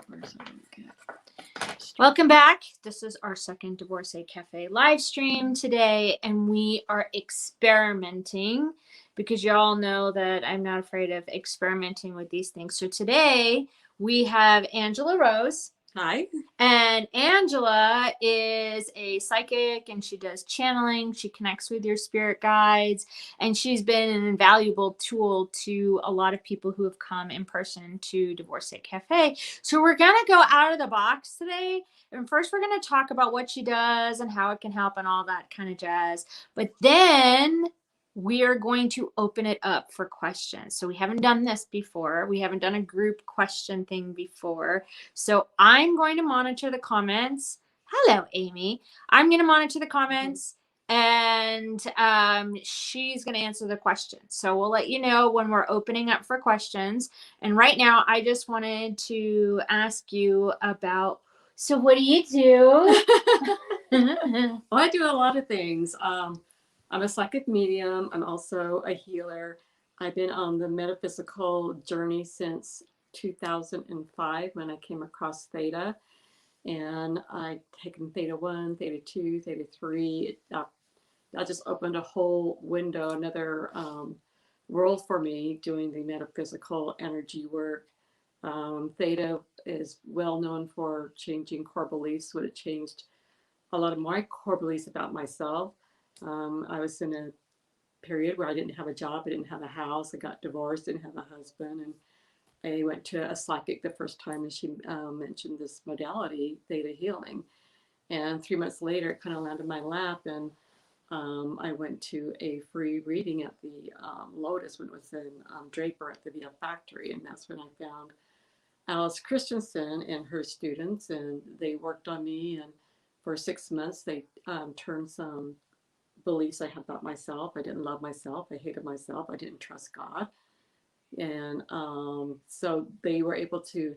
where's our link at? Welcome back. This is our second Divorcee Cafe live stream today, and we are experimenting because y'all know that I'm not afraid of experimenting with these things. So today we have Angela Rose. Hi. And Angela is a psychic and she does channeling. She connects with your spirit guides. And she's been an invaluable tool to a lot of people who have come in person to Divorcee Cafe. So we're going to go out of the box today. And first, we're going to talk about what she does and how it can help and all that kind of jazz. But then we are going to open it up for questions. So we haven't done this before. We haven't done a group question thing before. So I'm going to monitor the comments. Hello, Amy. I'm going to monitor the comments and she's going to answer the questions. So we'll let you know when we're opening up for questions. And right now, I just wanted to ask you about, so what do you do? Well, I do a lot of things. I'm a psychic medium. I'm also a healer. I've been on the metaphysical journey since 2005 when I came across Theta. And I've taken Theta 1, Theta 2, Theta 3. I just opened a whole window, another world for me doing the metaphysical energy work. Theta is well known for changing core beliefs. What it changed a lot of my core beliefs about myself. I was in a period where I didn't have a job, I didn't have a house, I got divorced, didn't have a husband, and I went to a psychic the first time, and she mentioned this modality, theta healing. And 3 months later, it kind of landed in my lap, and I went to a free reading at the Lotus when it was in Draper at the VF Factory, and that's when I found Alice Christensen and her students, and they worked on me, and for 6 months they turned some beliefs I had about myself. I didn't love myself, I hated myself, I didn't trust God. And so they were able to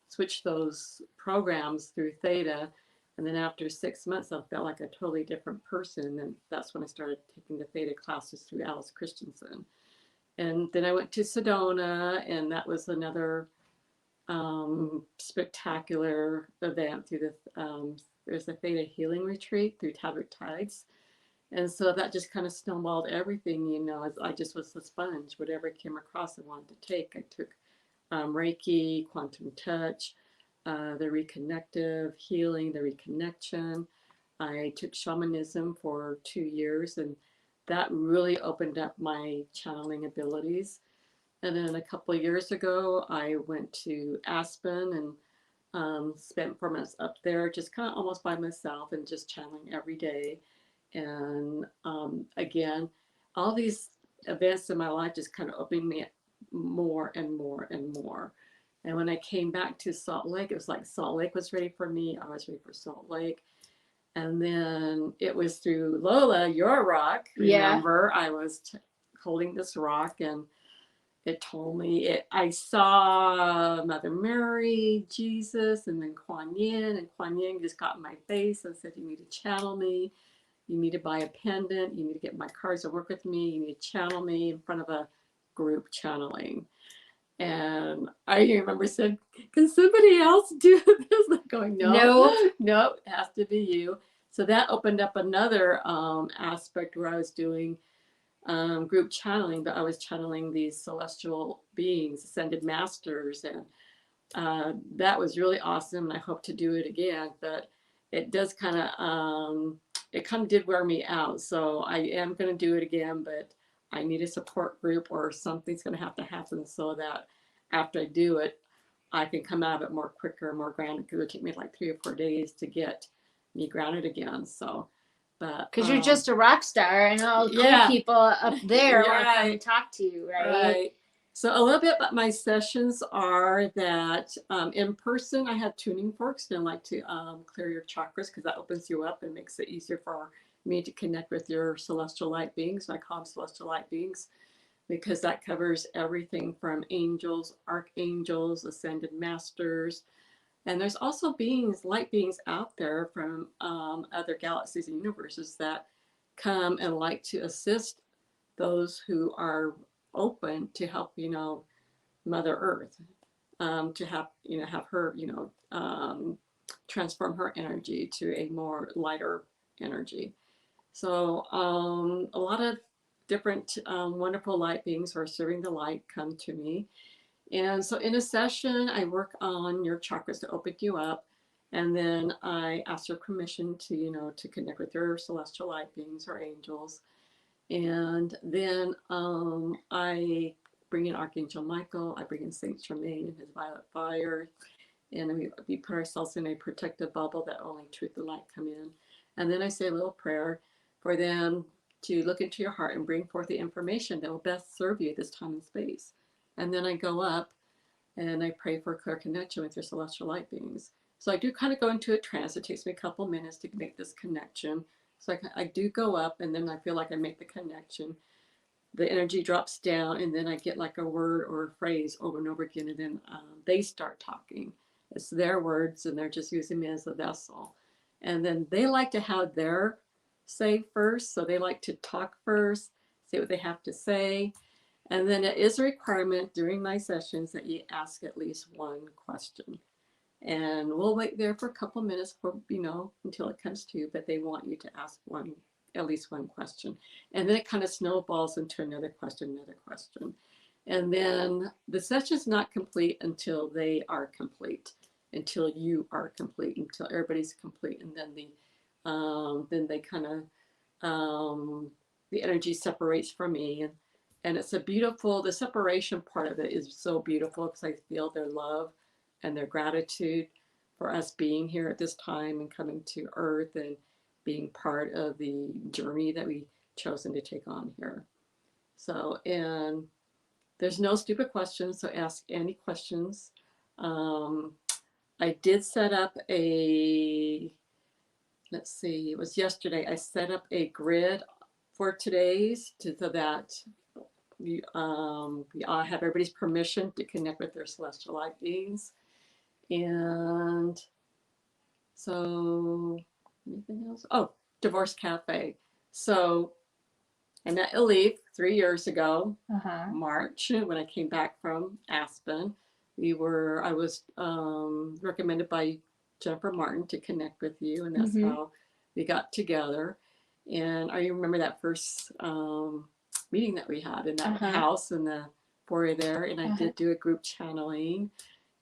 switch those programs through Theta. And then after 6 months, I felt like a totally different person. And that's when I started taking the Theta classes through Alice Christensen. And then I went to Sedona, and that was another spectacular event through there's a Theta healing retreat through Tadwick Tides. And so that just kind of snowballed everything, you know. I just was a sponge. Whatever I came across, I wanted to take. I took Reiki, quantum touch, the reconnective healing, the reconnection. I took shamanism for 2 years, and that really opened up my channeling abilities. And then a couple of years ago, I went to Aspen and spent 4 months up there, just kind of almost by myself and just channeling every day. And again, all these events in my life just kind of opened me up more and more and more. And when I came back to Salt Lake, it was like Salt Lake was ready for me. I was ready for Salt Lake. And then it was through Lola, your rock. Remember, I was holding this rock, and it told me, I saw Mother Mary, Jesus, and then Kuan Yin. And Kuan Yin just got in my face and said, you need to channel me. You need to buy a pendant. You need to get my cards to work with me. You need to channel me in front of a group channeling. And I remember saying, can somebody else do this? I'm going, no, it has to be you. So that opened up another aspect where I was doing group channeling, but I was channeling these celestial beings, ascended masters. And that was really awesome. I hope to do it again, but it does kind of, did wear me out. So I am going to do it again, but I need a support group, or something's going to happen so that after I do it, I can come out of it more quicker, more grounded, because it would take me like 3 or 4 days to get me grounded again. So, but because you're just a rock star, and all the people up there want to come and talk to you, right? So a little bit about my sessions are that in person, I have tuning forks, and I like to clear your chakras, because that opens you up and makes it easier for me to connect with your celestial light beings. I call them celestial light beings, because that covers everything from angels, archangels, ascended masters. And there's also beings, light beings out there from other galaxies and universes that come and like to assist those who are open to help, Mother Earth. to have, have her, transform her energy to a more lighter energy. So a lot of different wonderful light beings who are serving the light come to me. And so in a session, I work on your chakras to open you up. And then I ask your permission to, to connect with your celestial light beings or angels. And then I bring in Archangel Michael, I bring in Saint Germain and his violet fire, and we put ourselves in a protective bubble that only truth and light come in. And then I say a little prayer for them to look into your heart and bring forth the information that will best serve you at this time and space. And then I go up and I pray for a clear connection with your celestial light beings. So I do kind of go into a trance. It takes me a couple minutes to make this connection. So I do go up, and then I feel like I make the connection. The energy drops down, and then I get like a word or a phrase over and over again, and then they start talking. It's their words, and they're just using me as a vessel. And then they like to have their say first, so they like to talk first, say what they have to say. And then it is a requirement during my sessions that you ask at least one question. And we'll wait there for a couple minutes for, until it comes to you, but they want you to ask at least one question. And then it kind of snowballs into another question, another question. And then the session's not complete until they are complete, until you are complete, until everybody's complete. And then they kind of, the energy separates from me. And it's the separation part of it is so beautiful because I feel their love and their gratitude for us being here at this time and coming to Earth and being part of the journey that we chosen to take on here. So, and there's no stupid questions, so ask any questions. Um, I did set up let's see, it was yesterday, I set up a grid for today's so that we all have everybody's permission to connect with their celestial light beings. And so, anything else? Oh, Divorce Cafe. So I met Elif 3 years ago, March, when I came back from Aspen. I was recommended by Jennifer Martin to connect with you, and that's how we got together. And I remember that first meeting that we had in that house in the foyer there, and I did do a group channeling,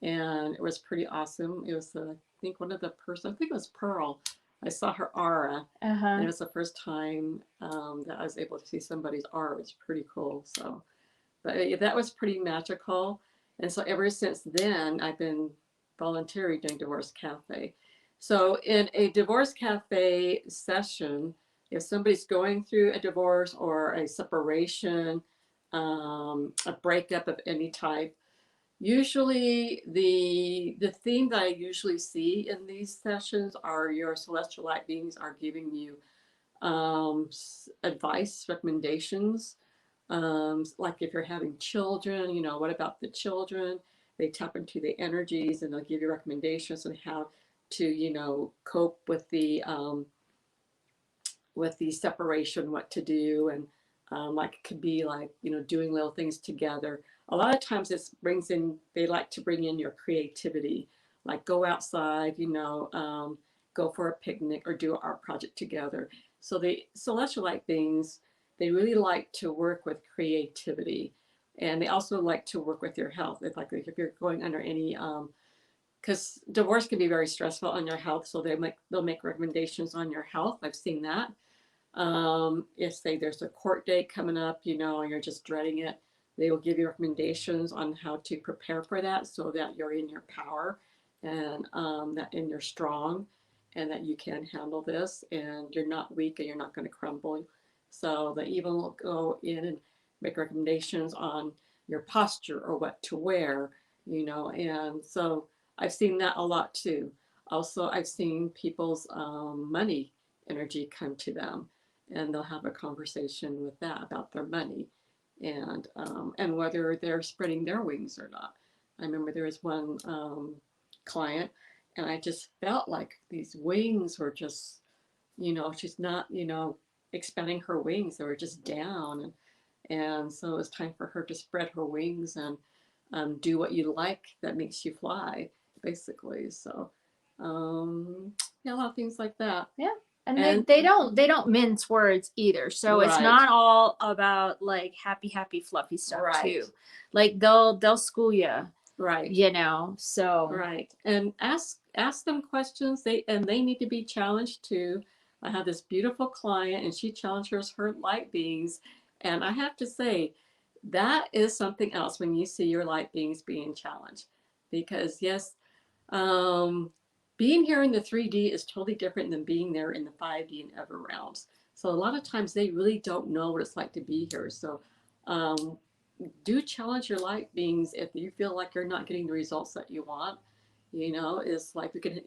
and it was pretty awesome. It was, I think, I think it was Pearl. I saw her aura, and it was the first time that I was able to see somebody's aura. It was pretty cool. So, but that was pretty magical. And so ever since then, I've been volunteering doing Divorce Cafe. So in a Divorce Cafe session, if somebody's going through a divorce or a separation, a breakup of any type, usually the theme that I usually see in these sessions are your celestial light beings are giving you advice, recommendations. Like if you're having children, what about the children? They tap into the energies and they'll give you recommendations on how to, cope with the separation, what to do, and like it could be like doing little things together. A lot of times they like to bring in your creativity, like go outside, go for a picnic or do an art project together. So the celestial light beings, they really like to work with creativity, and they also like to work with your health. It's like if you're going under any because divorce can be very stressful on your health, so they'll make recommendations on your health. I've seen that. If say there's a court date coming up, and you're just dreading it, they will give you recommendations on how to prepare for that so that you're in your power and you're strong and that you can handle this and you're not weak and you're not going to crumble. So they even will go in and make recommendations on your posture or what to wear, and so I've seen that a lot too. Also, I've seen people's money energy come to them, and they'll have a conversation with that about their money, and whether they're spreading their wings or not. I remember there was one client, and I just felt like these wings were just, she's not, expanding her wings; they were just down, and so it was time for her to spread her wings, and do what you like that makes you fly, basically. So, yeah, a lot of things like that. Yeah. And And they don't mince words either. So it's right, not all about like happy fluffy stuff right, too. Like they'll school you, right, you know. So right. And ask them questions. They need to be challenged too. I have this beautiful client, and she challenges her light beings, and I have to say, that is something else when you see your light beings being challenged, because yes, Um, being here in the 3D is totally different than being there in the 5D and other realms. So a lot of times they really don't know what it's like to be here. So um, do challenge your light beings if you feel like you're not getting the results that you want. It's like we can,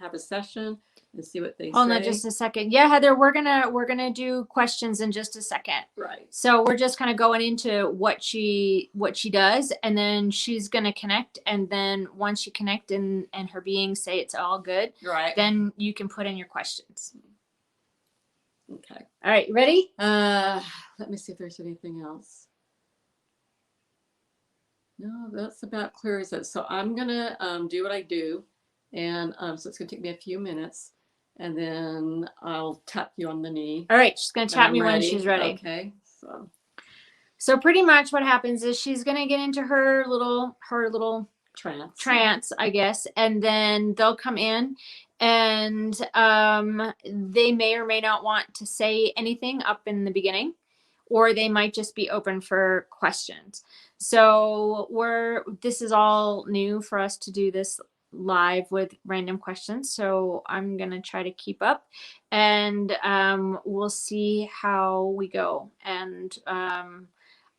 have a session and see what they hold on say. just a second. Yeah, Heather, we're gonna do questions in just a second. Right. So we're just kind of going into what she does, and then she's gonna connect, and then once she connect and her beings say it's all good, Right. then you can put in your questions. Okay. All right, ready? Let me see if there's anything else. No, that's about clear as it. So I'm gonna do what I do, and so it's gonna take me a few minutes, and then I'll tap you on the knee, All right, she's gonna and tap I'm me when ready. she's ready. Okay, so So pretty much what happens is she's gonna get into her little trance, I guess, and then they'll come in, and they may or may not want to say anything up in the beginning, or they might just be open for questions. So this is all new for us to do this live with random questions. So I'm gonna try to keep up, and we'll see how we go. And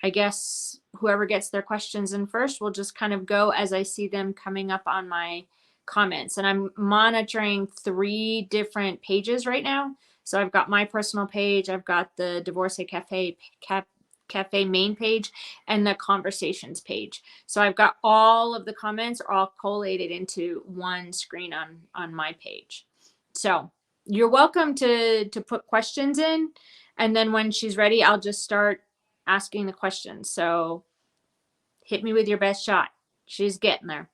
I guess whoever gets their questions in first will just kind of go as I see them coming up on my comments. And I'm monitoring 3 different pages right now. So I've got my personal page, I've got the Divorcee Cafe main page, and the conversations page. So I've got all of the comments are all collated into one screen on my page. So you're welcome to put questions in, and then when she's ready, I'll just start asking the questions. So hit me with your best shot. She's getting there.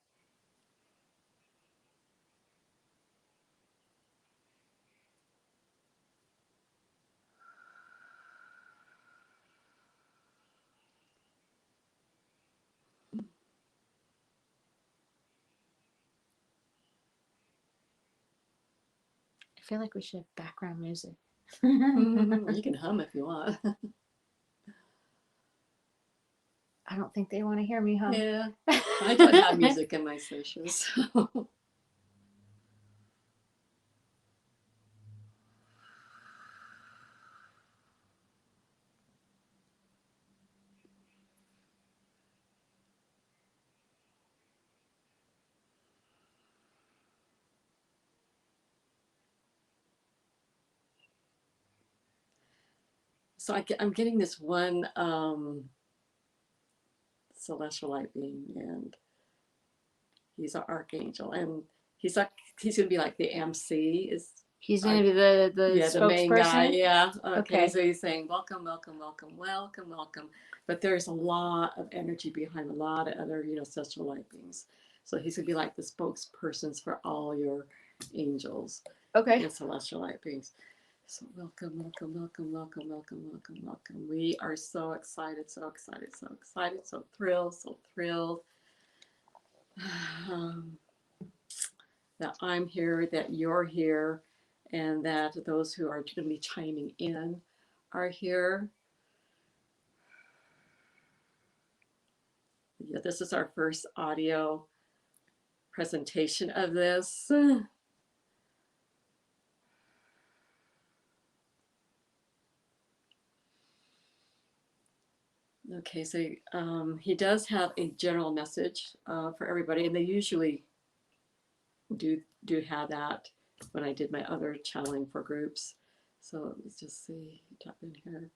I feel like we should have background music. you can hum if you want. I don't think they want to hear me hum. Yeah, I don't have music in my sessions. So. So I'm getting this one celestial light being, and he's an archangel, and he's gonna be like the MC. He's gonna be the Yeah, the main guy. spokesperson. Yeah. Okay. Okay. So he's saying, welcome, welcome, welcome, welcome, welcome. But there's a lot of energy behind a lot of other, celestial light beings. So he's gonna be like the spokespersons for all your angels Okay. and celestial light beings. So welcome, welcome, welcome, welcome, welcome, welcome, welcome. We are so excited, so excited, so excited, so thrilled, so thrilled. That I'm here, that you're here, and that those who are going to be chiming in are here. Yeah, this is our first audio presentation of this. Okay, so he does have a general message for everybody, and they usually do have that when I did my other channeling for groups. So let's just see, tap in here.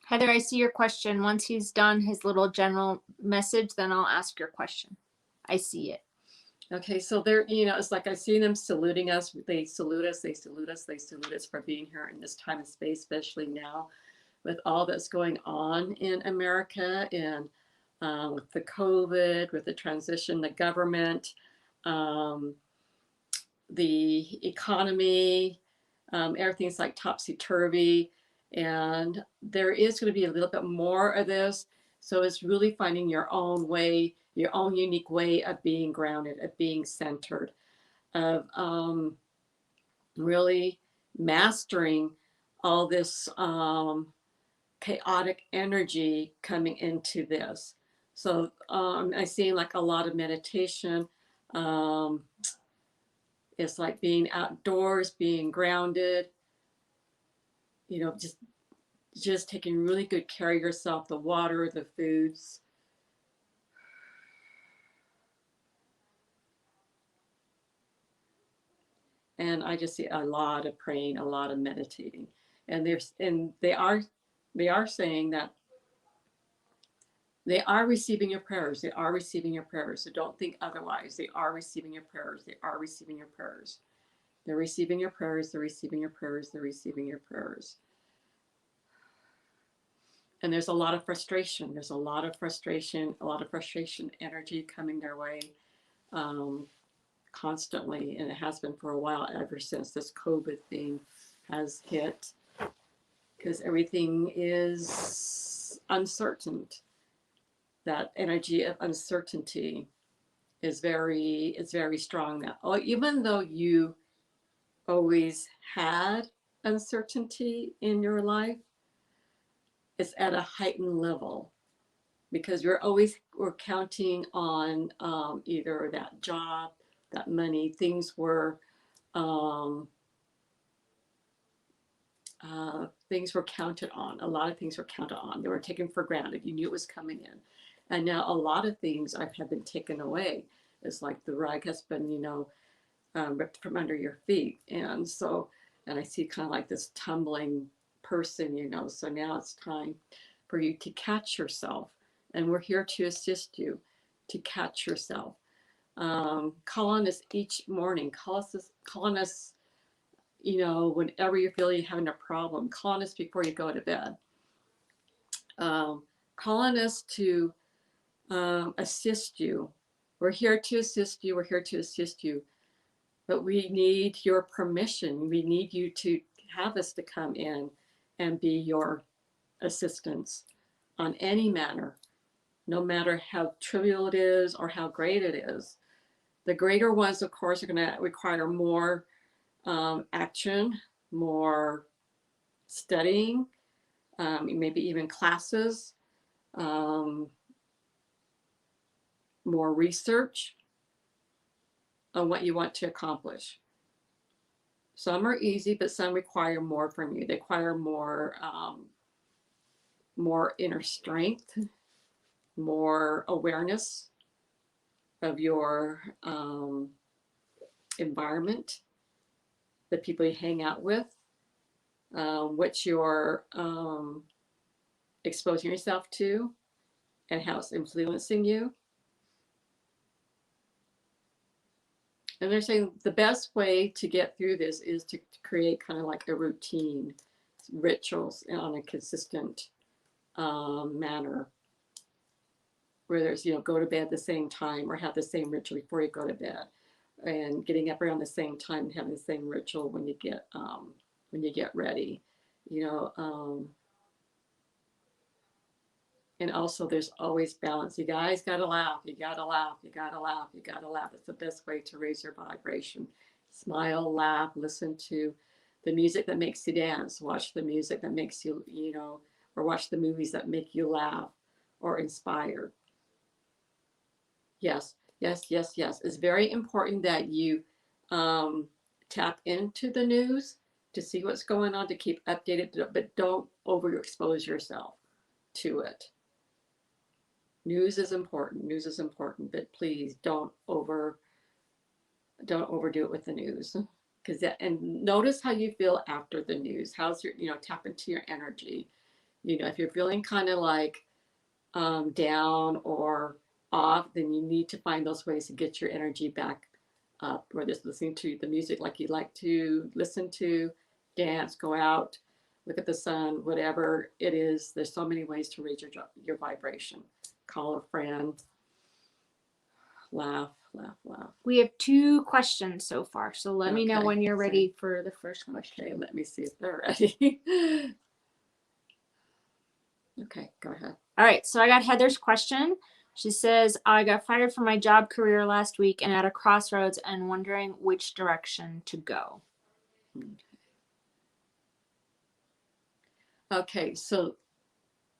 Heather, I see your question. Once he's done his little general message, then I'll ask your question. I see it. Okay, so they're, it's like I see them saluting us. They salute us, they salute us, they salute us for being here in this time and space, especially now with all that's going on in America and with the COVID, with the transition, the government, um, the economy, everything's like topsy turvy. And there is going to be a little bit more of this. So it's really finding your own way, your own unique way of being grounded, of being centered, of really mastering all this chaotic energy coming into this. So I see like a lot of meditation. Um, it's like being outdoors, being grounded, just taking really good care of yourself, the water, the foods. And I just see a lot of praying, a lot of meditating. And they are saying that they are receiving your prayers. They are receiving your prayers. So don't think otherwise. They are receiving your prayers. They are receiving your prayers. They're receiving your prayers. They're receiving your prayers. They're receiving your prayers. And there's a lot of frustration. There's a lot of frustration, energy coming their way um, constantly. And it has been for a while, ever since this COVID thing has hit, because everything is uncertain. That energy of uncertainty is very strong now. Oh, even though you always had uncertainty in your life, it's at a heightened level because we're counting on either that job, that money. Um, things were counted on. A lot of things were counted on. They were taken for granted. You knew it was coming in, and now a lot of things have been taken away. It's like the rug has been, ripped from under your feet, and I see kind of like this tumbling person, So now it's time for you to catch yourself, and we're here to assist you to catch yourself. Call on us each morning. Call on us, whenever you're feeling you're having a problem. Call on us before you go to bed. Um, Call on us to assist you. We're here to assist you. We're here to assist you. But we need your permission. We need you to have us to come in and be your assistance on any matter, no matter how trivial it is or how great it is. The greater ones, of course, are going to require more action, more studying, maybe even classes, um, more research on what you want to accomplish. Some are easy, but some require more from you. They require more inner strength, more awareness of your environment, the people you hang out with, what you're exposing yourself to, and how it's influencing you. And they're saying the best way to get through this is to create kind of like a routine, rituals on a consistent manner, where there's, go to bed at the same time or have the same ritual before you go to bed, and getting up around the same time and having the same ritual when you get ready, you know. And also, there's always balance. You guys gotta laugh. You gotta laugh. You gotta laugh. You gotta laugh. It's the best way to raise your vibration. Smile, laugh, listen to the music that makes you dance. Watch the music that makes you, or watch the movies that make you laugh or inspire. Yes, yes, yes, yes. It's very important that you tap into the news to see what's going on, to keep updated, but don't overexpose yourself to it. News is important. News is important, but please don't overdo it with the news. And notice how you feel after the news. How's your, tap into your energy. If you're feeling kind of like down or off, then you need to find those ways to get your energy back up. Whether it's listening to the music like you like to listen to, dance, go out, look at the sun, whatever it is. There's so many ways to raise your vibration. Call a friend, laugh, laugh, laugh. We have 2 questions so far, so let me know Okay, when you're so- ready for the first Okay, question. let me see if they're ready. Okay, go ahead. All right, so I got Heather's question. She says, I got fired from my job career last week and at a crossroads and wondering which direction to go. Okay, so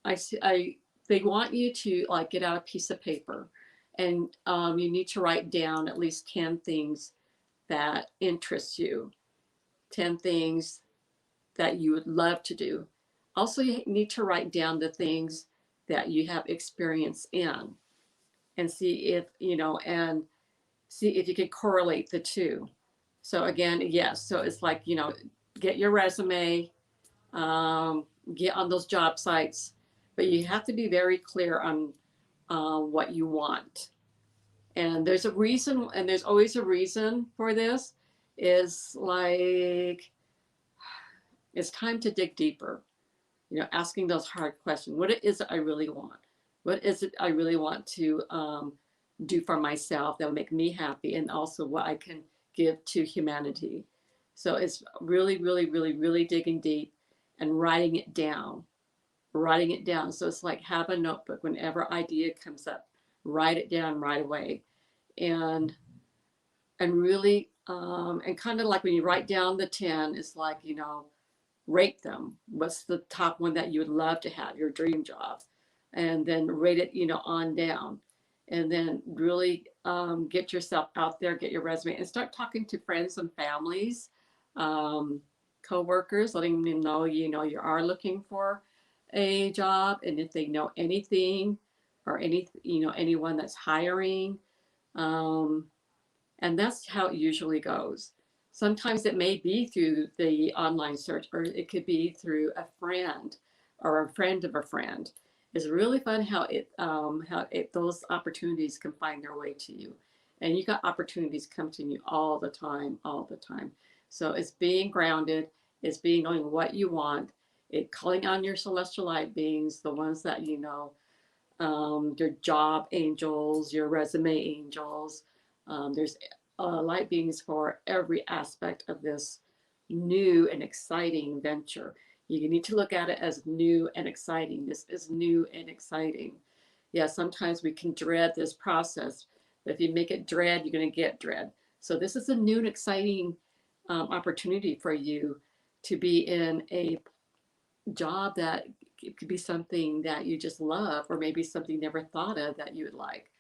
they want you to like get out a piece of paper, and you need to write down at least 10 things that interest you, 10 things that you would love to do. Also, you need to write down the things that you have experience in, and see if and see if you can correlate the two. So again, yes, so it's like, get your resume, um, get on those job sites, but you have to be very clear on what you want. And there's a reason, and there's always a reason for this. Is like it's time to dig deeper. Asking those hard questions. What is it I really want? What is it I really want to do for myself that will make me happy, and also what I can give to humanity? So it's really, really, really, really digging deep and writing it down. Writing it down. So it's like have a notebook. Whenever idea comes up, write it down right away, and really and kind of like when you write down the 10, it's like rate them. What's the top one that you would love to have, your dream job? And then rate it, on down. And then really get yourself out there, get your resume, and start talking to friends and families, um, co-workers, letting them know, you are looking for a job. And if they know anything or anyone that's hiring, um, and that's how it usually goes. Sometimes it may be through the online search, or it could be through a friend or a friend of a friend. It's really fun how those opportunities can find their way to you, and you got opportunities come to you all the time, all the time. So it's being grounded, it's being knowing what you want, it calling on your celestial light beings, the ones that your job angels, your resume angels. There's light beings for every aspect of this new and exciting venture. You need to look at it as new and exciting. This is new and exciting. Yeah, sometimes we can dread this process, but if you make it dread, you're going to get dread. So this is a new and exciting opportunity for you to be in a job that it could be something that you just love, or maybe something you never thought of that you would like.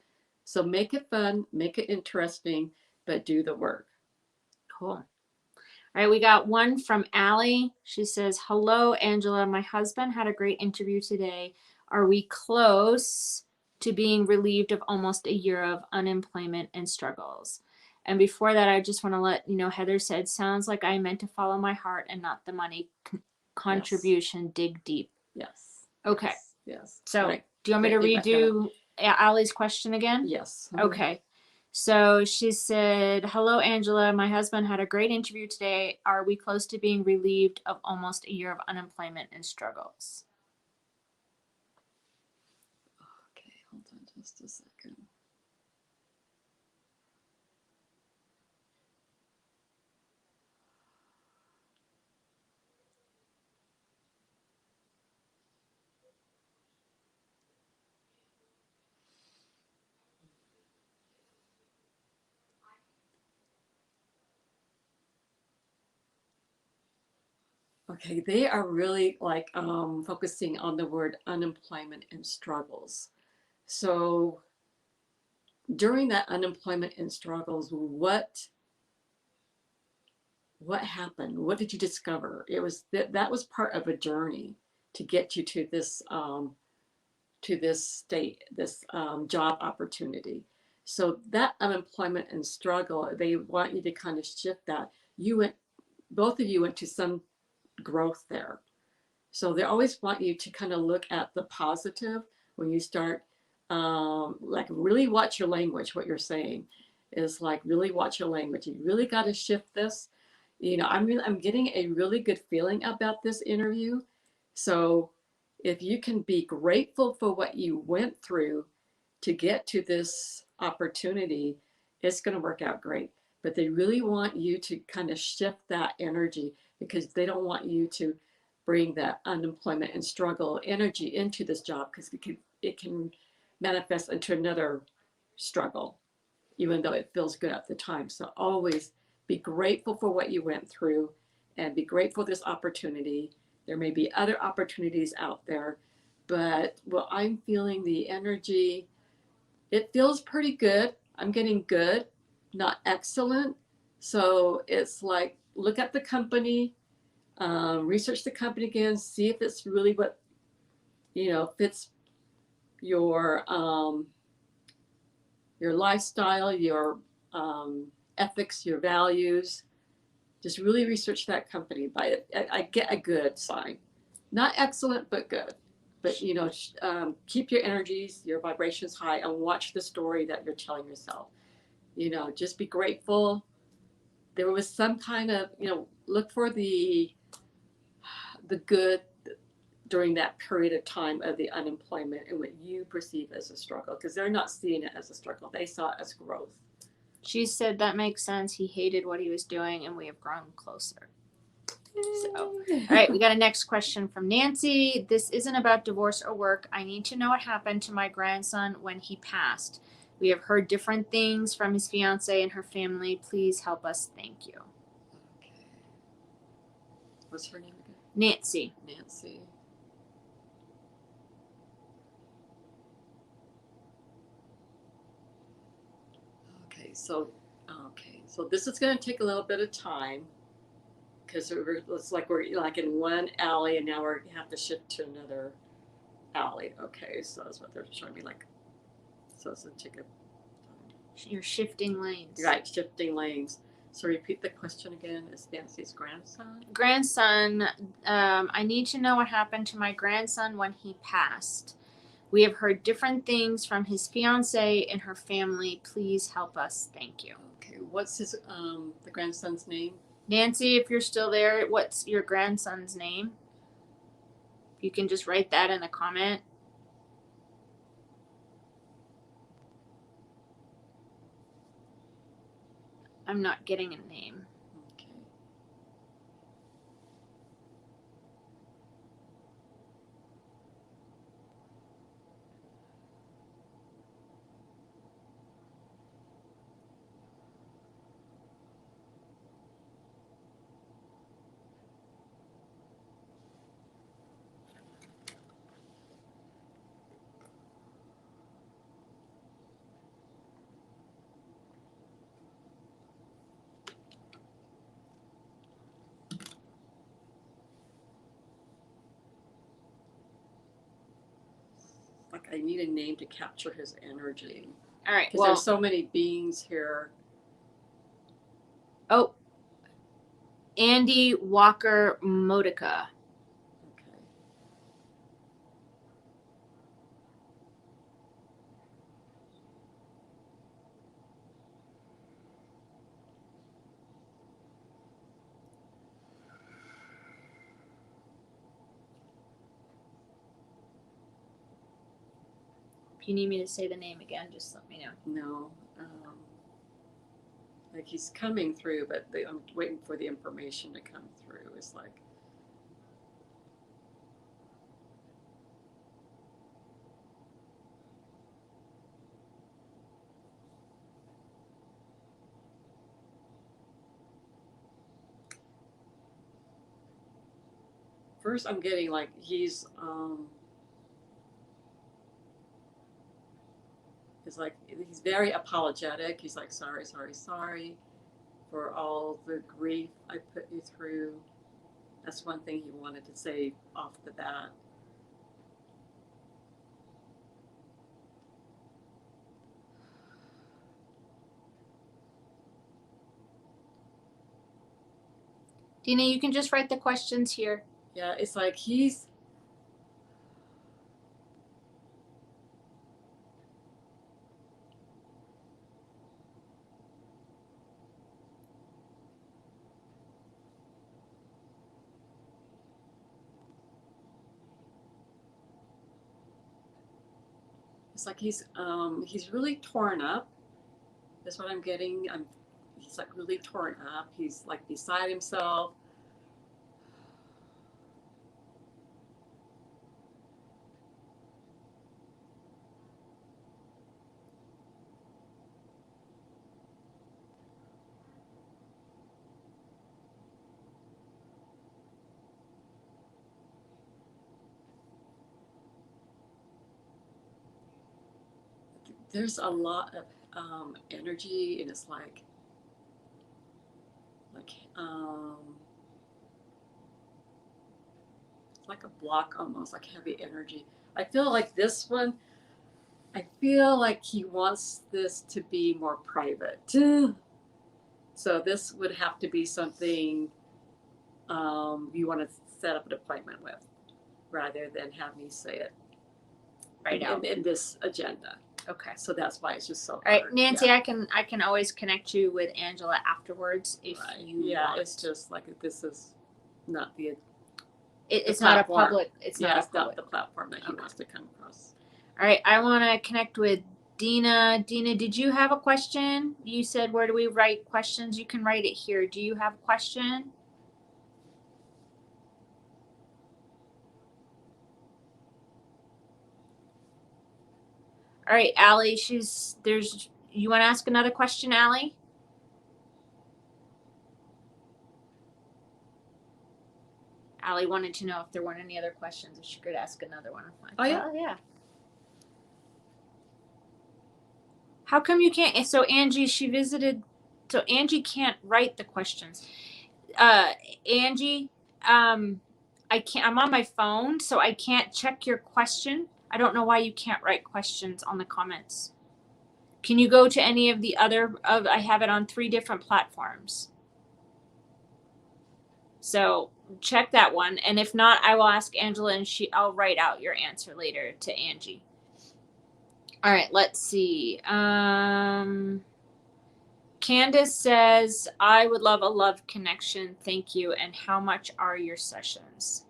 So make it fun, make it interesting, but do the work. Cool. All right, we got one from Allie. She says, hello, Angela. My husband had a great interview today. Are we close to being relieved of almost a year of unemployment and struggles? And before that, I just want to let you know, Heather said, sounds like I meant to follow my heart and not the money contribution. Yes. Dig deep. Yes. Okay. Yes. So, right. do you want me to redo Allie's question again? Yes. Okay. So she said, hello, Angela. My husband had a great interview today. Are we close to being relieved of almost a year of unemployment and struggles? Okay, hold on just a second. Okay, they are really like focusing on the word unemployment and struggles. So during that unemployment and struggles, what happened? What did you discover? It was that was part of a journey to get you to this state, this job opportunity. So that unemployment and struggle, they want you to kind of shift that. Both of you went to some growth there. So they always want you to kind of look at the positive when you start, like really watch your language. What you're saying is like really watch your language. You really got to shift this. I'm getting a really good feeling about this interview. So if you can be grateful for what you went through to get to this opportunity, it's going to work out great. But they really want you to kind of shift that energy because they don't want you to bring that unemployment and struggle energy into this job because it can manifest into another struggle, even though it feels good at the time. So always be grateful for what you went through and be grateful for this opportunity. There may be other opportunities out there, but well, I'm feeling the energy. It feels pretty good. I'm getting good, not excellent. So it's like look at the company, research the company again, see if it's really what fits your lifestyle, your ethics, your values. Just really research that company. But I get a good sign, not excellent, but good. But keep your energies, your vibrations high, and watch the story that you're telling yourself. Just be grateful. There was some kind of look for the good during that period of time of the unemployment and what you perceive as a struggle because they're not seeing it as a struggle, they saw it as growth. She said that makes sense. He hated what he was doing, and we have grown closer. So, all right, we got a next question from Nancy. This isn't about divorce or work. I need to know what happened to my grandson when he passed. We have heard different things from his fiance and her family. Please help us. Thank you. Okay. What's her name again? Nancy. Nancy. Okay, so this is going to take a little bit of time because it's like we're like in one alley and now we have to shift to another alley. Okay, so that's what they're showing me. Like, so it's going to take a time. You're shifting lanes. Right, shifting lanes. So repeat the question again. Is Nancy's grandson? Grandson. I need to know what happened to my grandson when he passed. We have heard different things from his fiance and her family. Please help us. Thank you. Okay, what's the grandson's name? Nancy, if you're still there, what's your grandson's name? You can just write that in the comment. I'm not getting a name. Okay. Like I need a name to capture his energy. All right. Because there's so many beings here. Oh, Andy Walker Modica. Okay. If you need me to say the name again, just let me know. No. Like he's coming through, but I'm waiting for the information to come through. It's like. First, I'm getting like he's very apologetic. He's like, sorry, sorry, sorry for all the grief I put you through. That's one thing he wanted to say off the bat. Dina, you can just write the questions here. Yeah, it's like he's. It's like he's really torn up. That's what I'm getting. He's like really torn up. He's like beside himself. There's a lot of energy, and it's like it's like a block, almost like heavy energy. I feel like this one. I feel like he wants this to be more private. So this would have to be something you want to set up an appointment with, rather than have me say it Right out. in this agenda. Okay. So that's why it's just so hard. All right, Nancy, Yeah. I can always connect you with Angela afterwards if you want. It's just like this is not it's not a public. It's not the platform that he wants to come across. All right, I want to connect with Dina. Dina, did you have a question? You said, where do we write questions? You can write it here. Do you have a question? All right, Allie, you want to ask another question, Allie? Allie wanted to know if there weren't any other questions, if she could ask another one. Yeah. How come you can't? So Angie, she visited. So Angie can't write the questions. Angie, I can't. I'm on my phone, so I can't check your question. I don't know why you can't write questions on the comments. Can you go to any of the other? I have it on 3 different platforms. So check that one, and if not, I will ask Angela, and I'll write out your answer later to Angie. All right, let's see. Candace says, I would love a love connection. Thank you. And how much are your sessions?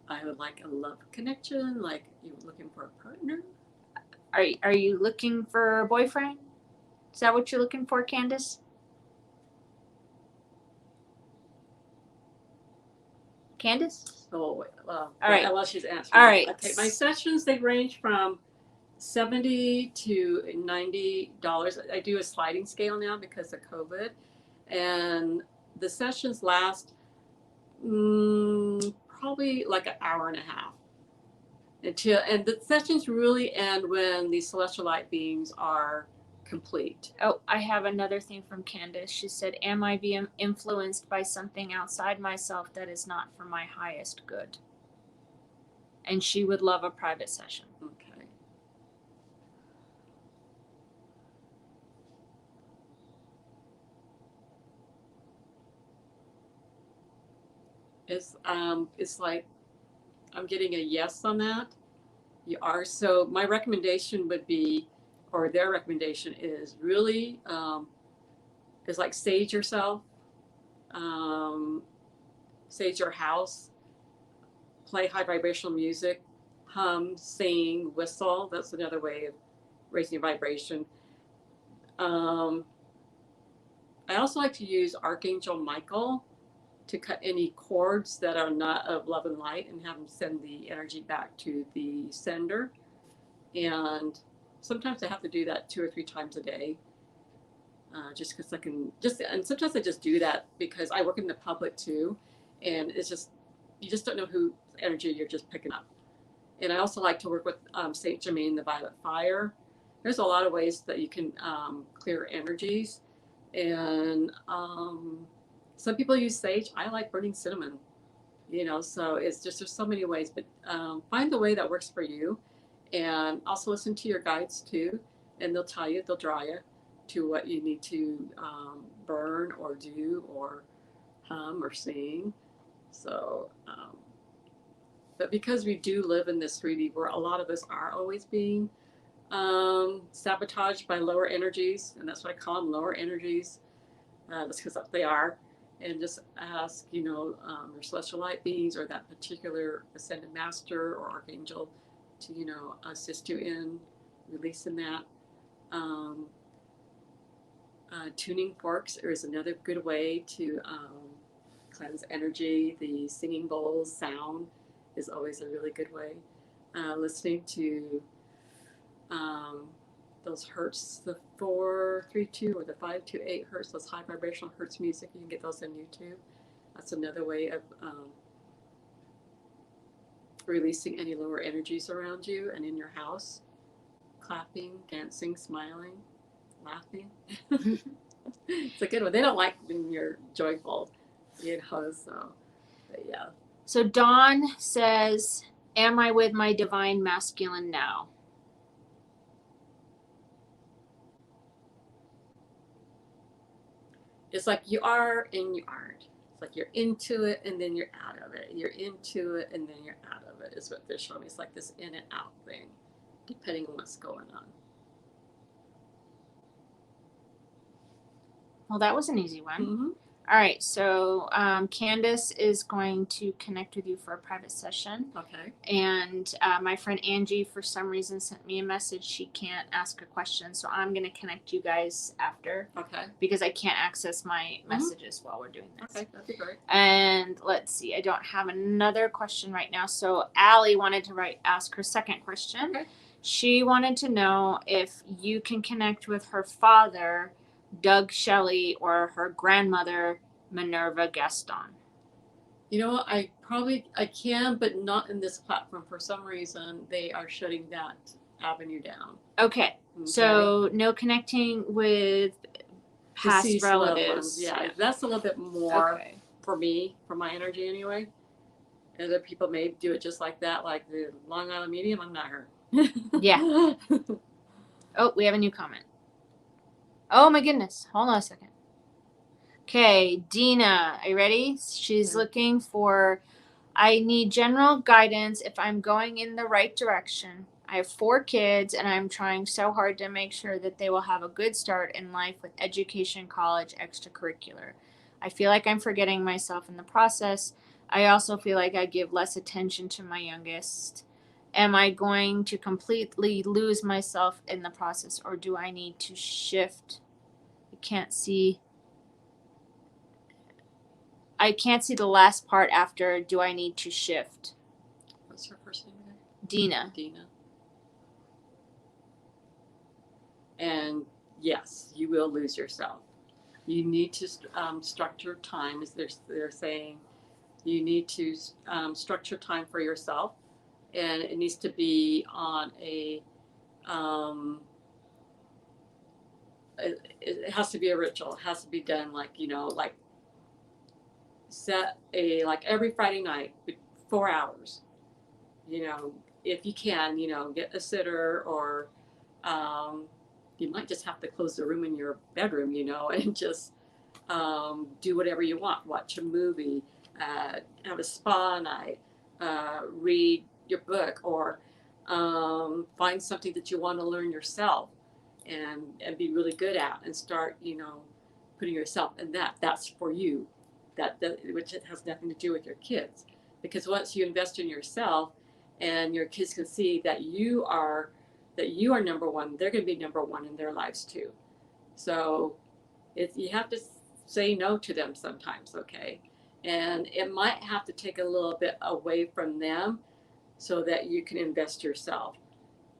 I would like a love connection, like you looking for a partner. Are you looking for a boyfriend? Is that what you're looking for, Candace? Candace? Oh, all right. Well, she's answering. All right. Okay, my sessions, they range from $70 to $90. I do a sliding scale now because of COVID, and the sessions last probably like an hour and a half. And the sessions really end when the celestial light beings are complete. Oh, I have another thing from Candace. She said, am I being influenced by something outside myself that is not for my highest good? And she would love a private session. Okay. It's like I'm getting a yes on that. You are. So my recommendation would be, or their recommendation is really is like sage yourself, sage your house, play high vibrational music, hum, sing, whistle. That's another way of raising vibration. I also like to use Archangel Michael to cut any cords that are not of love and light and have them send the energy back to the sender. And sometimes I have to do that 2 or 3 times a day, just because and sometimes I just do that because I work in the public too, and it's just, you just don't know whose energy you're just picking up. And I also like to work with Saint Germain, the Violet Fire. There's a lot of ways that you can clear energies, and some people use sage. I like burning cinnamon, so it's just, there's so many ways, but find the way that works for you. And also listen to your guides too, and they'll draw you to what you need to burn or do or hum or sing. So, but because we do live in this 3D world, a lot of us are always being sabotaged by lower energies, and that's what I call them, lower energies. That's because they are. And just ask, your celestial light beings or that particular ascended master or archangel to assist you in releasing that. Um, Tuning forks is another good way to cleanse energy. The singing bowls sound is always a really good way. Listening to um, those hertz, the 432 or the 528 hertz, those high vibrational hertz music, you can get those on YouTube. That's another way of releasing any lower energies around you and in your house. Clapping, dancing, smiling, laughing. It's a good one. They don't like when you're joyful, so, but yeah. So Dawn says, am I with my divine masculine now? It's like you are and you aren't. It's like you're into it and then you're out of it. You're into it and then you're out of it, is what they're showing me. It's like this in and out thing, depending on what's going on. Well, that was an easy one. Mm-hmm. All right, so Candace is going to connect with you for a private session. Okay. And my friend Angie, for some reason, sent me a message. She can't ask a question, so I'm going to connect you guys after. Okay. Because I can't access my messages while we're doing this. Okay, that'd be great. And let's see, I don't have another question right now. So Allie wanted to ask her second question. Okay. She wanted to know if you can connect with her father, Doug Shelley, or her grandmother, Minerva Gaston. You know what? I can, but not in this platform. For some reason, they are shutting that avenue down. Okay. So no connecting with past Deceased relatives. Yeah, that's a little bit more for me, for my energy anyway. Other people may do it just like that, like the Long Island medium. I'm not her. Yeah. Oh, we have a new comment. Oh my goodness. Hold on a second. Okay, Dina, are you ready? She's looking for, I need general guidance if I'm going in the right direction. I have 4 kids and I'm trying so hard to make sure that they will have a good start in life with education, college, extracurricular. I feel like I'm forgetting myself in the process. I also feel like I give less attention to my youngest. Am I going to completely lose myself in the process, or do I need to shift? I can't see the last part after, do I need to shift? What's her first name again? Dina. And yes, you will lose yourself. You need to structure time, as they're saying. You need to structure time for yourself, and it needs to be on a it has to be a ritual. It has to be done like set like every Friday night, 4 hours. If you can, get a sitter, or you might just have to close the room in your bedroom, and just do whatever you want. Watch a movie, have a spa night, read your book, or find something that you want to learn yourself and be really good at, and start, putting yourself in that. That's for you, which has nothing to do with your kids. Because once you invest in yourself and your kids can see that you are number one, they're going to be number one in their lives too. So you have to say no to them sometimes, okay? And it might have to take a little bit away from them so that you can invest yourself.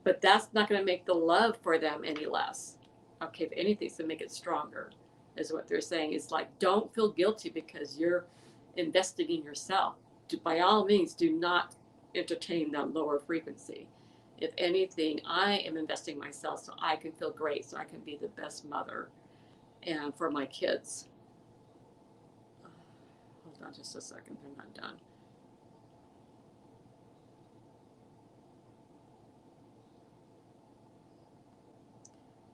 But that's not going to make the love for them any less. Okay, if anything, it's going to make it stronger, is what they're saying. It's like, don't feel guilty because you're investing in yourself. By all means, do not entertain that lower frequency. If anything, I am investing myself so I can feel great, so I can be the best mother and for my kids. Hold on just a second, they're not done.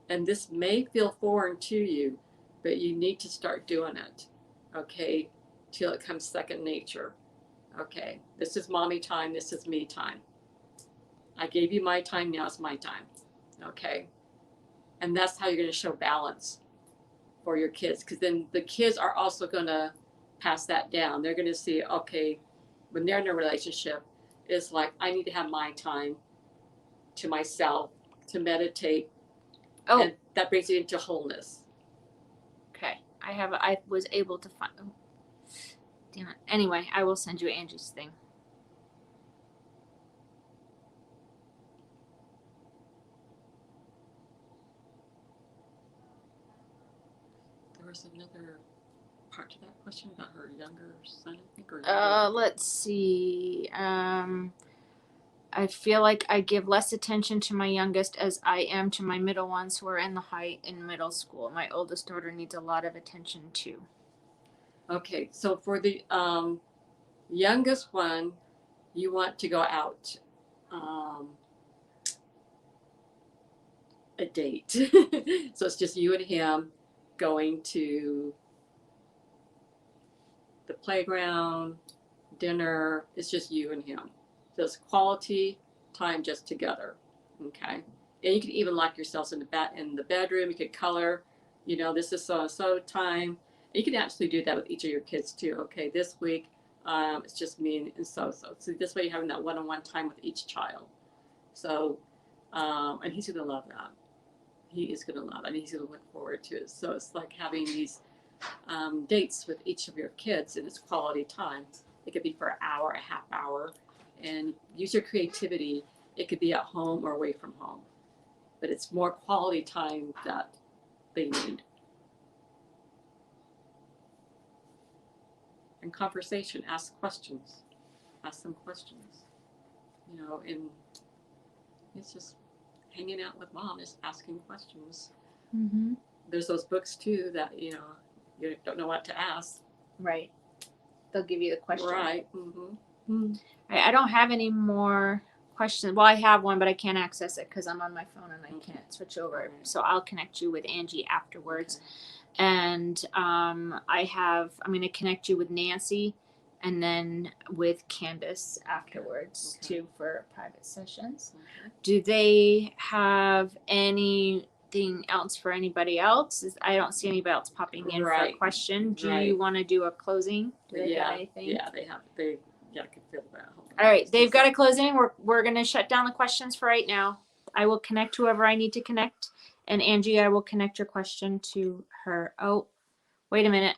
And this may feel foreign to you, but you need to start doing it, okay, till it comes second nature. Okay, this is mommy time, this is me time. I gave you my time, now it's my time, okay? And that's how you're going to show balance for your kids, because then the kids are also going to pass that down. They're going to see, okay, when they're in a relationship, it's like, I need to have my time, to myself to meditate, Oh, and that brings you into wholeness. okay. I was able to find. Oh, damn it. Anyway, I will send you Angie's thing. There was another part to that question about her younger son, I think, or younger. Let's see. I feel like I give less attention to my youngest as I am to my middle ones who are in middle school. My oldest daughter needs a lot of attention too. Okay, so for the youngest one, you want to go out a date. So it's just you and him going to the playground, dinner. It's just you and him. So it's quality time just together. Okay. And you can even lock yourselves in the bedroom. You could color, this is so and so time. You can actually do that with each of your kids too. Okay, this week it's just me and so. So this way you're having that one-on-one time with each child. So, and he's gonna love that. He is gonna love it. And he's gonna look forward to it. So it's like having these dates with each of your kids, and it's quality time. It could be for an hour, a half hour, and use your creativity. It could be at home or away from home, but it's more quality time that they need. And conversation, ask questions, ask them questions, and it's just hanging out with mom, just asking questions. Mm-hmm. There's those books too that, you don't know what to ask. Right. They'll give you the question. Right. Mm-hmm. I don't have any more questions. Well, I have one, but I can't access it because I'm on my phone and I can't switch over. Right. So I'll connect you with Angie afterwards. Okay. And I'm going to connect you with Nancy and then with Candace afterwards too for private sessions. Okay. Do they have anything else for anybody else? I don't see anybody else popping in for a question. Do you want to do a closing? Do they have anything? Yeah, they have. I can feel that. All right, they've got a closing. We're gonna shut down the questions for right now. I will connect whoever I need to connect, and Angie, I will connect your question to her. Oh, wait a minute.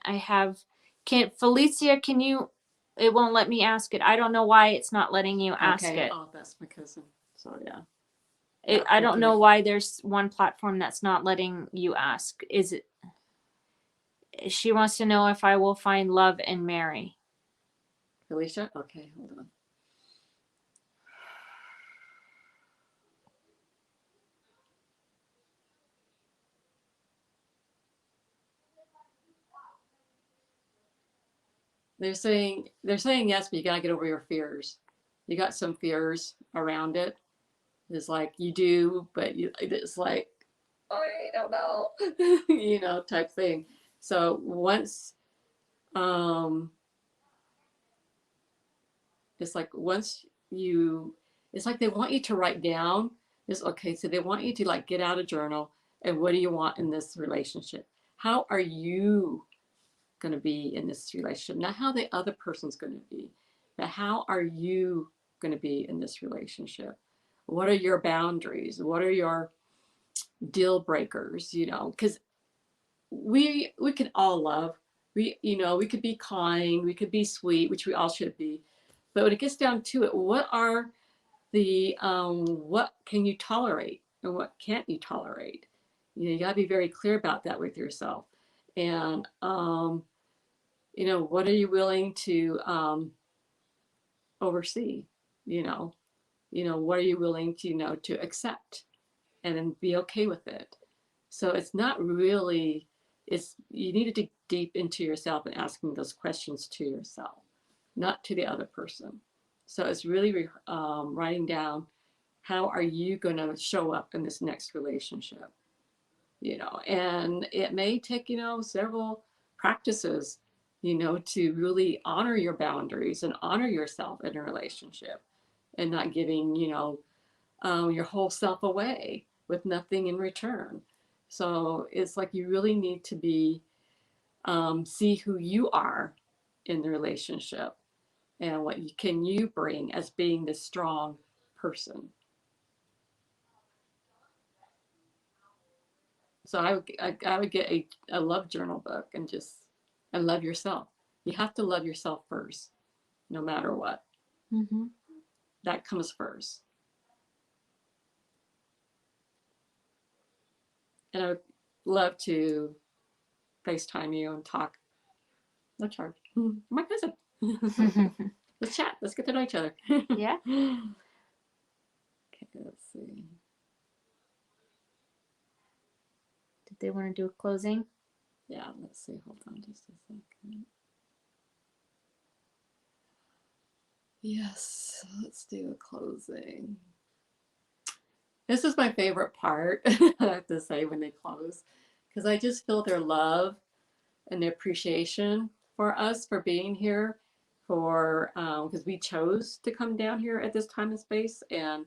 Can Felicia? Can you? It won't let me ask it. I don't know why it's not letting you ask it. Oh, that's my cousin. So I don't know why there's one platform that's not letting you ask. Is it? She wants to know if I will find love and marry. Felicia? Okay, hold on. They're saying yes, but you gotta get over your fears. You got some fears around it. It's like you do, but it's like, oh, I don't know, type thing. So once, it's like once it's like they want you to write down this. Okay, so they want you to like get out a journal and what do you want in this relationship? How are you going to be in this relationship? Not how the other person's going to be, but how are you going to be in this relationship? What are your boundaries? What are your deal breakers? Because we can all love. We could be kind, we could be sweet, which we all should be. But when it gets down to it, what can you tolerate and what can't you tolerate? You got to be very clear about that with yourself. And what are you willing to oversee? What are you willing to to accept and then be okay with it? So it's not really. It's you need to dig deep into yourself and asking those questions to yourself, not to the other person. So it's really writing down how are you going to show up in this next relationship, and it may take several practices to really honor your boundaries and honor yourself in a relationship and not giving your whole self away with nothing in return. So it's like you really need to be see who you are in the relationship and what can you bring as being this strong person. So I would get a love journal book and love yourself. You have to love yourself first, no matter what. Mm-hmm. That comes first. And I would love to FaceTime you and talk. No charge. My cousin. Let's chat. Let's get to know each other. Yeah. Okay, let's see. Did they want to do a closing? Yeah, let's see. Hold on just a second. Yes, let's do a closing. This is my favorite part, I have to say, when they close, because I just feel their love and their appreciation for us for being here, for because we chose to come down here at this time and space and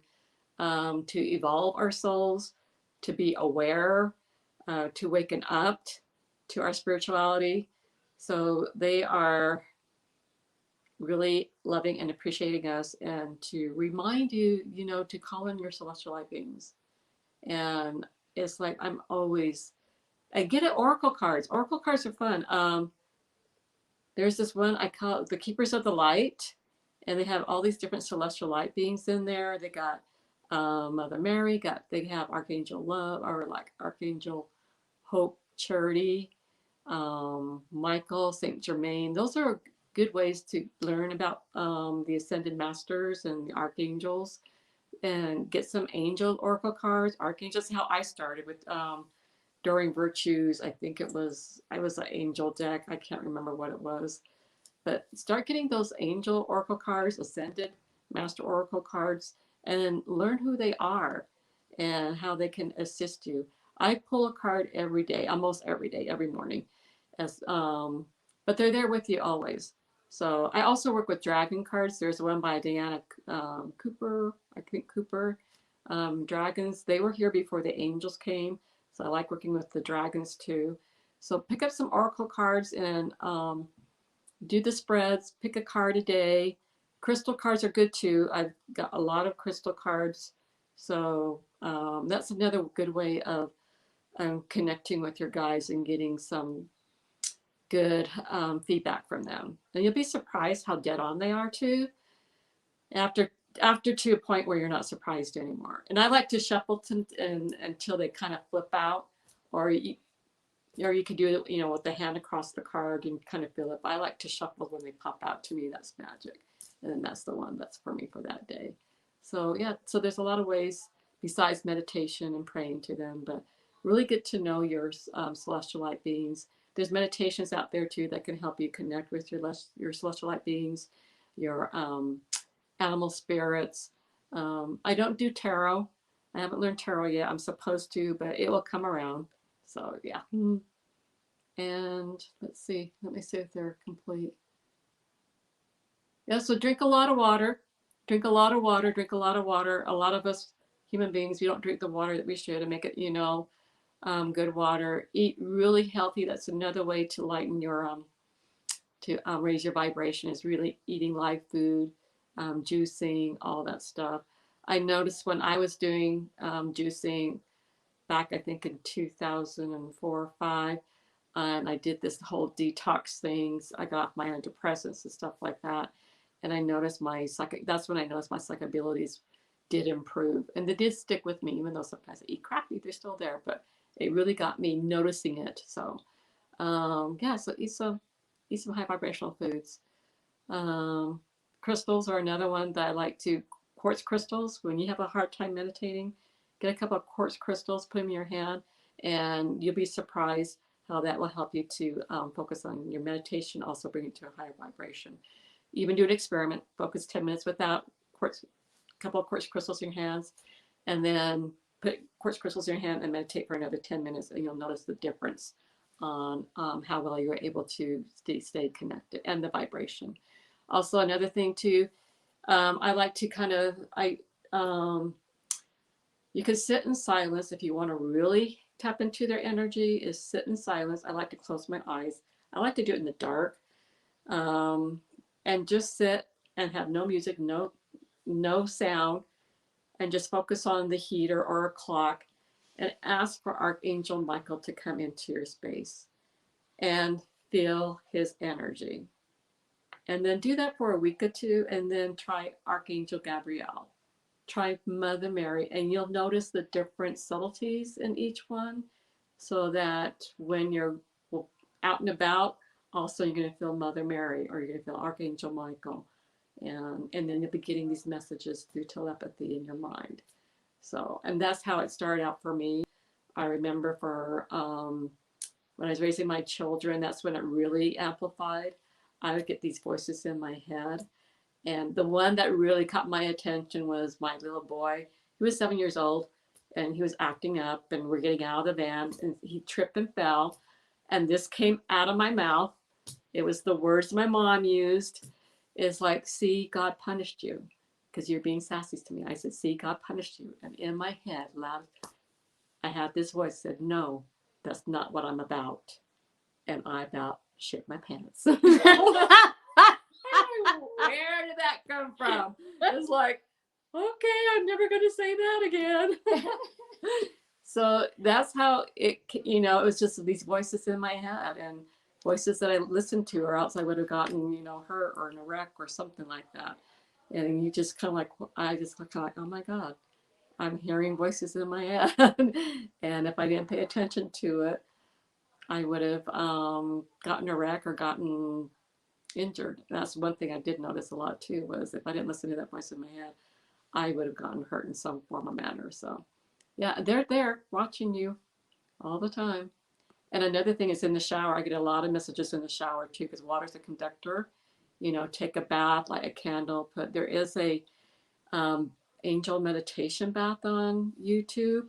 to evolve our souls, to be aware, to waken up to our spirituality. So they are really loving and appreciating us, and to remind you, to call in your celestial light beings. And it's like I'm always, I get it. Oracle cards. Oracle cards are fun. There's this one I call it the Keepers of the Light, and they have all these different celestial light beings in there. They got Mother Mary. They have Archangel Love, or like Archangel Hope, Charity, Michael, Saint Germain. Those are good ways to learn about the Ascended Masters and the Archangels, and get some angel oracle cards. Archangels. How I started with during Virtues. I think I was an angel deck. I can't remember what it was, but start getting those angel oracle cards, Ascended Master oracle cards, and learn who they are and how they can assist you. I pull a card every day, almost every day, every morning, as but they're there with you always. So I also work with dragon cards. There's one by Diana Cooper, I think Cooper. Dragons. They were here before the angels came, so I like working with the dragons too. So pick up some oracle cards and do the spreads. Pick a card a day. Crystal cards are good too. I've got a lot of crystal cards, so that's another good way of connecting with your guys and getting some good feedback from them. And you'll be surprised how dead on they are too. After to a point where you're not surprised anymore. And I like to shuffle until they kind of flip out, or you could do it, with the hand across the card and kind of feel it. But I like to shuffle when they pop out. To me, that's magic, and then that's the one that's for me for that day. So yeah, so there's a lot of ways besides meditation and praying to them, but really get to know your celestial light beings. There's meditations out there too that can help you connect with your celestial light beings, your animal spirits. I don't do tarot. I haven't learned tarot yet. I'm supposed to, but it will come around. So yeah. And let's see. Let me see if they're complete. Yeah. So drink a lot of water. Drink a lot of water. Drink a lot of water. A lot of us human beings, we don't drink the water that we should, and make it, good water. Eat really healthy. That's another way to lighten your to raise your vibration, is really eating live food, juicing, all that stuff. I noticed when I was doing juicing back, I think in 2004 or 5, and I did this whole detox things. I got off my antidepressants and stuff like that, and I noticed that's when I noticed my psych abilities did improve, and they did stick with me, even though sometimes I eat crappy. They're still there, but it really got me noticing it. So yeah, so eat some high vibrational foods. Um, Crystals are another one that I like to. Quartz crystals. When you have a hard time meditating, get a couple of quartz crystals, put them in your hand, and you'll be surprised how that will help you to focus on your meditation. Also, bring it to a higher vibration. Even do an experiment. Focus 10 minutes without quartz. A couple of quartz crystals in your hands, and then put quartz crystals in your hand and meditate for another 10 minutes, and you'll notice the difference on how well you're able to stay connected, and the vibration. Also, another thing too, I like to um, you can sit in silence if you want to really tap into their energy. Is sit in silence. I like to close my eyes. I like to do it in the dark, um, and just sit and have no music, no sound, and just focus on the heater or a clock, and ask for Archangel Michael to come into your space and feel his energy. And then do that for a week or two, and then try Archangel Gabriel. Try Mother Mary, and you'll notice the different subtleties in each one, so that when you're out and about, also you're going to feel Mother Mary, or you're going to feel Archangel Michael. And then you'll be getting these messages through telepathy in your mind. So, and that's how it started out for me. I remember for when I was raising my children, that's when it really amplified. I would get these voices in my head. And the one that really caught my attention was my little boy. He was 7 years old, and he was acting up, and we're getting out of the van, and he tripped and fell. And this came out of my mouth. It was the words my mom used. It's like, see, God punished you because you're being sassy to me. I said, see, God punished you. And in my head, loud, I had this voice said, no, that's not what I'm about. And I about shit my pants. Where did that come from? It's like, okay, I'm never going to say that again. So that's how it, it was just these voices in my head and voices that I listened to, or else I would have gotten, hurt or in a wreck or something like that. And you just kind of like, I just kind of like, oh my God, I'm hearing voices in my head. And if I didn't pay attention to it, I would have gotten a wreck or gotten injured. That's one thing I did notice a lot too, was if I didn't listen to that voice in my head, I would have gotten hurt in some form or manner. So yeah, they're there watching you all the time. And another thing is in the shower, I get a lot of messages in the shower too, because water's a conductor. Take a bath, light a candle, there is a um, angel meditation bath on YouTube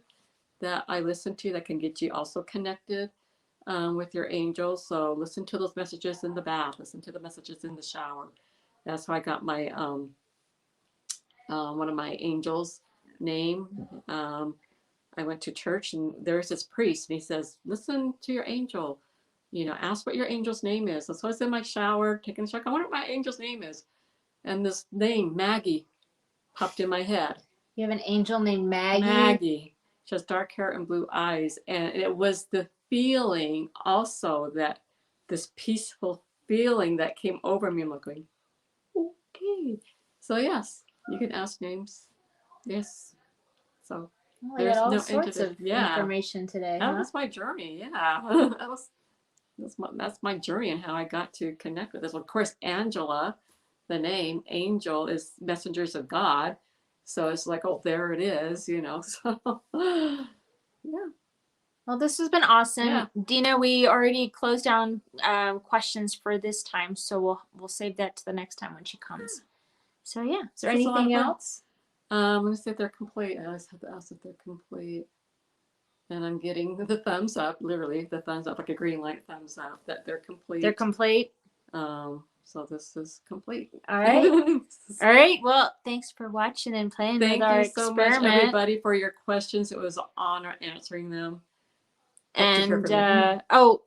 that I listen to that can get you also connected with your angels. So listen to those messages in the bath, listen to the messages in the shower. That's how I got my one of my angels name. I went to church, and there's this priest, and he says, listen to your angel, ask what your angel's name is. And so I was in my shower taking a shower, I wonder what my angel's name is. And this name, Maggie, popped in my head. You have an angel named Maggie? Maggie. She has dark hair and blue eyes. And it was the feeling also, that this peaceful feeling that came over me. I'm like going, okay. So yes, you can ask names. Yes. So we got all sorts of information today. That was my journey. Yeah. That's my journey and how I got to connect with this. Well, of course, Angela, the name angel, is messengers of God. So it's like, oh, there it is, So yeah. Well, this has been awesome. Yeah. Dina, we already closed down questions for this time, so we'll save that to the next time when she comes. So yeah. Is there anything else? I'm gonna see if they're complete. I always have to ask if they're complete. And I'm getting the thumbs up, literally the thumbs up, like a green light thumbs up, that they're complete. They're complete. So this is complete. All right. All right. Well, thanks for watching and playing with our experiment. Thank you so much, everybody, for your questions. It was an honor answering them. And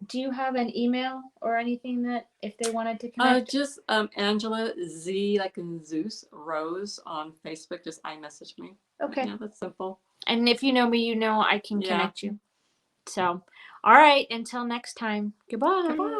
do you have an email or anything that if they wanted to connect? Just Angela Z, like in Zeus, Rose on Facebook. Just iMessage me. Okay. Yeah, that's simple. And if you know me, I can connect you. So, all right. Until next time. Goodbye. Goodbye.